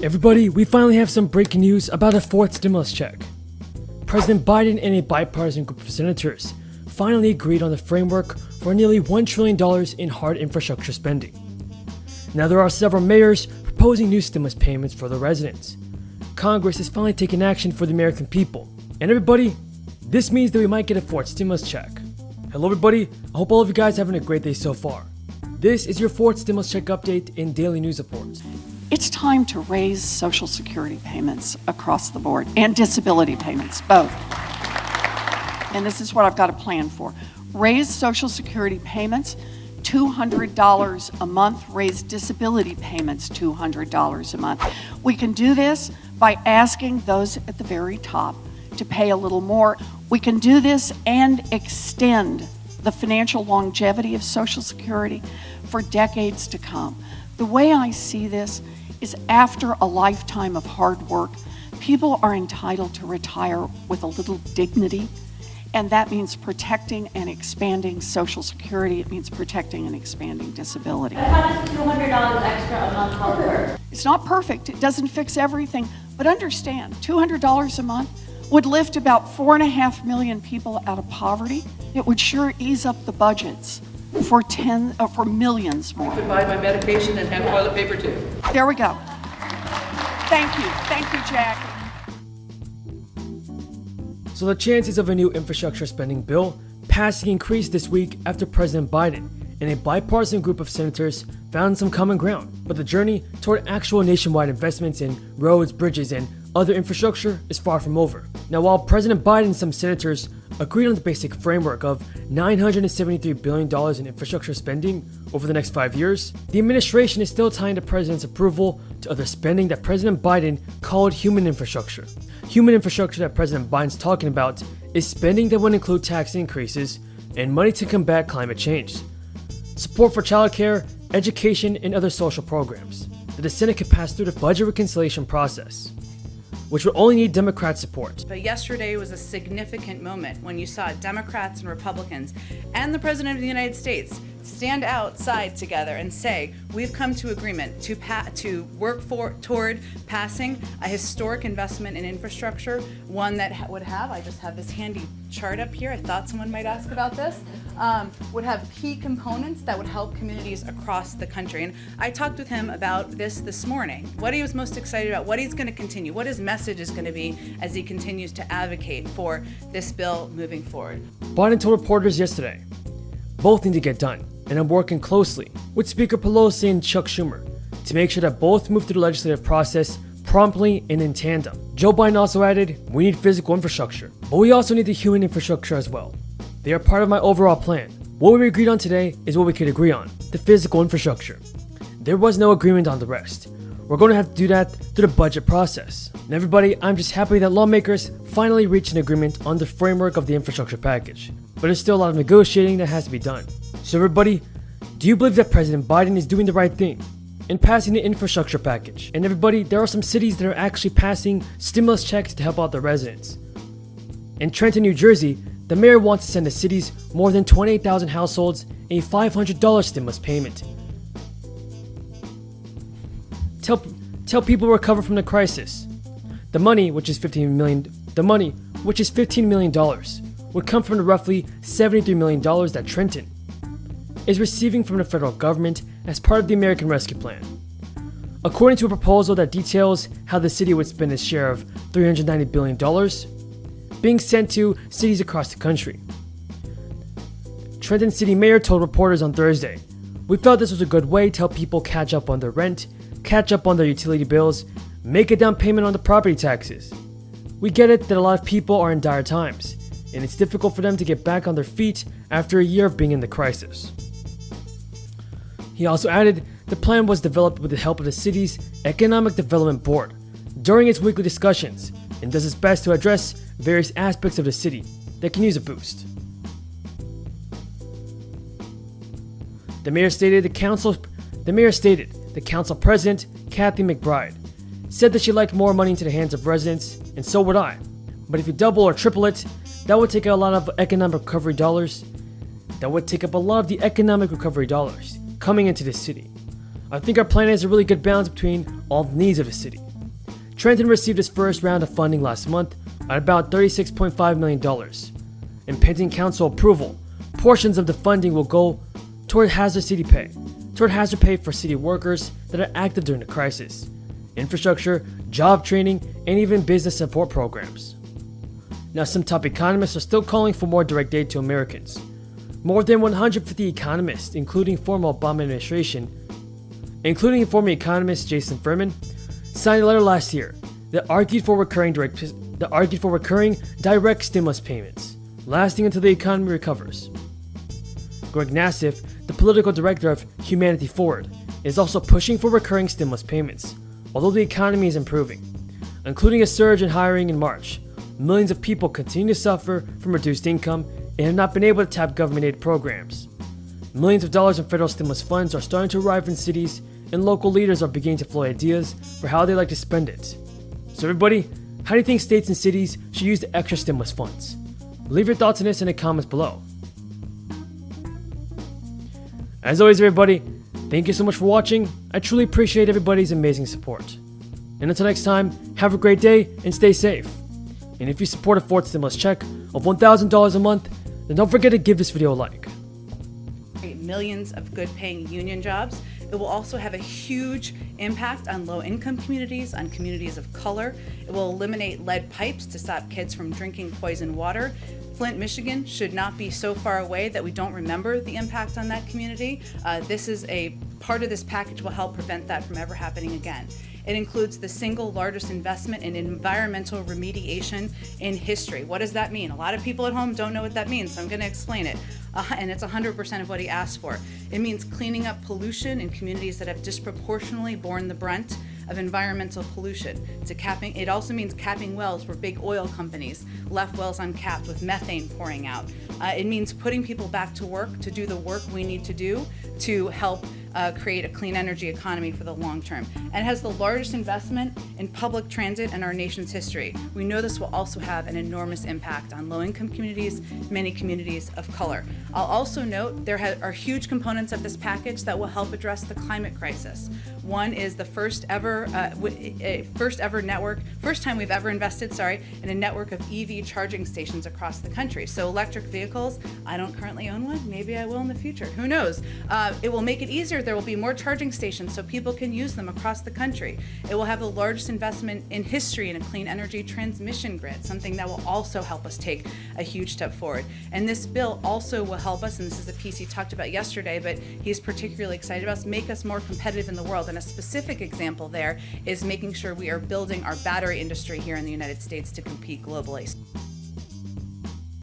Everybody, we finally have some breaking news about a fourth stimulus check. President Biden and a bipartisan group of senators finally agreed on the framework for nearly $1 trillion in hard infrastructure spending. Now there are several mayors proposing new stimulus payments for their residents. Congress is finally taking action for the American people. And everybody, this means that we might get a fourth stimulus check. Hello everybody, I hope all of you guys are having a great day so far. This is your fourth stimulus check update in Daily News Reports. It's time to raise Social Security payments across the board and disability payments, both. And this is what I've got a plan for. Raise Social Security payments $200 a month, raise disability payments $200 a month. We can do this by asking those at the very top to pay a little more. We can do this and extend the financial longevity of Social Security for decades to come. The way I see this is after a lifetime of hard work, people are entitled to retire with a little dignity, and that means protecting and expanding Social Security. It means protecting and expanding disability. How does $200 extra a month help work? It's not perfect. It doesn't fix everything, but understand, $200 a month would lift about 4.5 million people out of poverty. It would sure ease up the budgets for millions more. I could buy my medication and have toilet paper too. There we go. Thank you, Jackie. So the chances of a new infrastructure spending bill passing increased this week after President Biden and a bipartisan group of senators found some common ground. But the journey toward actual nationwide investments in roads, bridges, and other infrastructure is far from over. Now, while President Biden and some senators agreed on the basic framework of $973 billion in infrastructure spending over the next 5 years, the administration is still tying the president's approval to other spending that President Biden called human infrastructure. Human infrastructure that President Biden's talking about is spending that would include tax increases and money to combat climate change, support for childcare, education, and other social programs that the Senate could pass through the budget reconciliation process, which would only need Democrat support. But yesterday was a significant moment when you saw Democrats and Republicans and the President of the United States stand outside together and say, we've come to agreement to work toward passing a historic investment in infrastructure, one that would have, I just have this handy chart up here, I thought someone might ask about this, would have key components that would help communities across the country. And I talked with him about this morning, what he was most excited about, what he's going to continue, what his message is going to be as he continues to advocate for this bill moving forward. Biden told reporters yesterday, both need to get done, and I'm working closely with Speaker Pelosi and Chuck Schumer to make sure that both move through the legislative process promptly and in tandem. Joe Biden also added, we need physical infrastructure, but we also need the human infrastructure as well. They are part of my overall plan. What we agreed on today is what we could agree on, the physical infrastructure. There was no agreement on the rest. We're going to have to do that through the budget process. And everybody, I'm just happy that lawmakers finally reached an agreement on the framework of the infrastructure package. But there's still a lot of negotiating that has to be done. So everybody, do you believe that President Biden is doing the right thing in passing the infrastructure package? And everybody, there are some cities that are actually passing stimulus checks to help out their residents. In Trenton, New Jersey, the mayor wants to send the city's more than 28,000 households a $500 stimulus payment. Tell people to recover from the crisis. The money, which is $15 million, would come from the roughly $73 million that Trenton is receiving from the federal government as part of the American Rescue Plan. According to a proposal that details how the city would spend its share of $390 billion being sent to cities across the country. Trenton City Mayor told reporters on Thursday, we felt this was a good way to help people catch up on their rent, catch up on their utility bills, make a down payment on the property taxes. We get it that a lot of people are in dire times, and it's difficult for them to get back on their feet after a year of being in the crisis. He also added the plan was developed with the help of the city's Economic Development Board during its weekly discussions and does its best to address various aspects of the city that can use a boost. The mayor stated the council president, Kathy McBride, said that she liked more money into the hands of residents, and so would I. But if you double or triple it, that would take a lot of economic recovery dollars. That would take up a lot of the economic recovery dollars coming into the city. I think our plan has a really good balance between all the needs of the city. Trenton received its first round of funding last month at about $36.5 million. In pending council approval, portions of the funding will go toward hazard pay for city workers that are active during the crisis, infrastructure, job training, and even business support programs. Now, some top economists are still calling for more direct aid to Americans. More than 150 economists, including former economist Jason Furman, signed a letter last year that argued for recurring direct stimulus payments, lasting until the economy recovers. Greg Nassif, the political director of Humanity Forward, is also pushing for recurring stimulus payments, although the economy is improving. Including a surge in hiring in March, millions of people continue to suffer from reduced income and have not been able to tap government aid programs. Millions of dollars in federal stimulus funds are starting to arrive in cities, and local leaders are beginning to float ideas for how they like to spend it. So everybody, how do you think states and cities should use the extra stimulus funds? Leave your thoughts on this in the comments below. As always, everybody, thank you so much for watching. I truly appreciate everybody's amazing support. And until next time, have a great day and stay safe. And if you support a fourth stimulus check of $1,000 a month, then don't forget to give this video a like. Millions of good-paying union jobs. It will also have a huge impact on low-income communities, on communities of color. It will eliminate lead pipes to stop kids from drinking poison water. Flint, Michigan should not be so far away that we don't remember the impact on that community. This is a part of this package will help prevent that from ever happening again. It includes the single largest investment in environmental remediation in history. What does that mean? A lot of people at home don't know what that means, so I'm going to explain it. And it's 100% of what he asked for. It means cleaning up pollution in communities that have disproportionately borne the brunt of environmental pollution. It also means capping wells where big oil companies left wells uncapped with methane pouring out. It means putting people back to work to do the work we need to do to help create a clean energy economy for the long term. And it has the largest investment in public transit in our nation's history. We know this will also have an enormous impact on low-income communities, many communities of color. I'll also note there are huge components of this package that will help address the climate crisis. One is the first time we've ever invested, in a network of EV charging stations across the country. So electric vehicles, I don't currently own one, maybe I will in the future, who knows? It will make it easier. There will be more charging stations so people can use them across the country. It will have the largest investment in history in a clean energy transmission grid, something that will also help us take a huge step forward. And this bill also will help us, and this is a piece he talked about yesterday, but he's particularly excited about, make us more competitive in the world. And a specific example there is making sure we are building our battery industry here in the United States to compete globally.